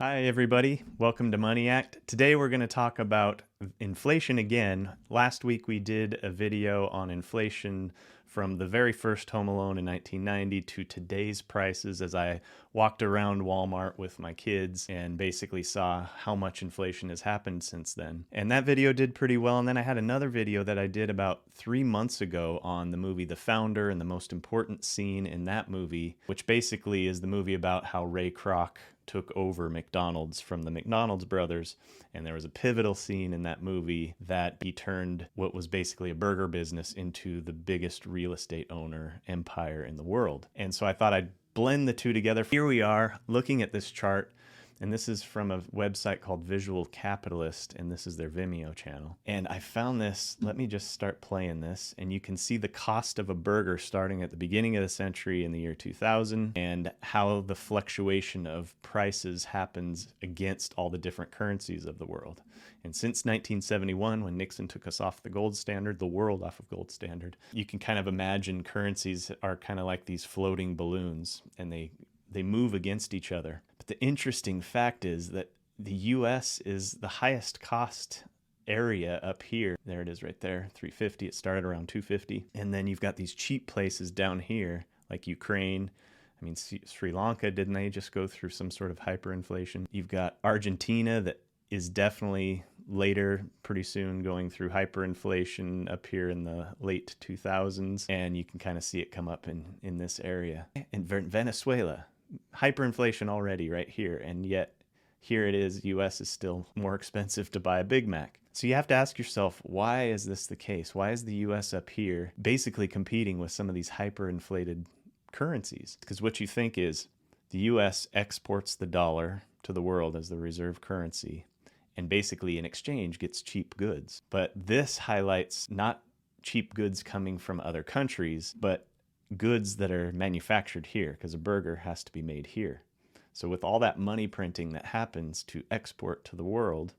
Hi, everybody. Welcome to Money Act. Today we're going to talk about inflation again. Last week we did a video on inflation from the very first home alone in 1990 to today's prices as I walked around Walmart with my kids and basically saw how much inflation has happened since then. And that video did pretty well. And then I had another video that I did about 3 months ago on the movie The Founder and the most important scene in that movie, which basically is the movie about how Ray Kroc took over McDonald's from the McDonald's brothers. And there was a pivotal scene in that movie that he turned what was basically a burger business into the biggest real estate owner empire in the world. And so I thought I'd blend the two together. Here we are looking at this chart. And this is from a website called Visual Capitalist, and this is their Vimeo channel. And I found this, let me just start playing this, and you can see the cost of a burger starting at the beginning of the century in the year 2000, and how the fluctuation of prices happens against all the different currencies of the world. And since 1971, when Nixon took us off the gold standard, the world off of gold standard, you can kind of imagine currencies are kind of like these floating balloons, and they move against each other. But the interesting fact is that the US is the highest cost area up here. There it is right there, 350. It started around 250. And then you've got these cheap places down here, like Ukraine. I mean, Sri Lanka, didn't they just go through some sort of hyperinflation? You've got Argentina that is definitely later, pretty soon, going through hyperinflation up here in the late 2000s. And you can kind of see it come up in this area. And Venezuela, hyperinflation already right here, and yet here it is, US is still more expensive to buy a Big Mac. So you have to ask yourself, why is this the case? Why is the US up here basically competing with some of these hyperinflated currencies? Because what you think is the US exports the dollar to the world as the reserve currency, and basically in exchange gets cheap goods. But this highlights not cheap goods coming from other countries, but goods that are manufactured here, because a burger has to be made here. So with all that money printing that happens to export to the world,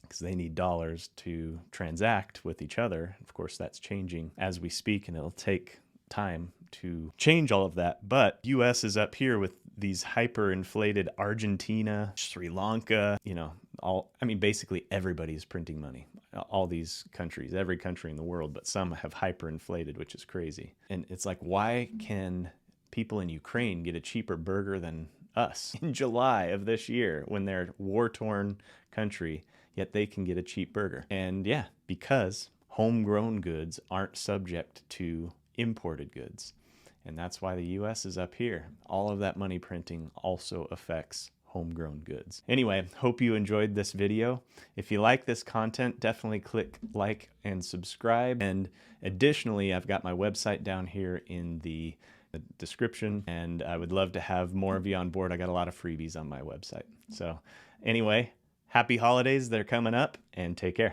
because they need dollars to transact with each other, of course that's changing as we speak, and it'll take time to change all of that. But US is up here with these hyperinflated Argentina, Sri Lanka, basically everybody is printing money. All these countries, every country in the world, but some have hyperinflated, which is crazy. And it's like, why can people in Ukraine get a cheaper burger than us in July of this year when they're a war-torn country, yet they can get a cheap burger? And yeah, because homegrown goods aren't subject to imported goods. And that's why the US is up here. All of that money printing also affects homegrown goods. Anyway, hope you enjoyed this video. If you like this content, definitely click like and subscribe. And additionally, I've got my website down here in the description, and I would love to have more of you on board. I got a lot of freebies on my website. So anyway, happy holidays. They're coming up, and take care.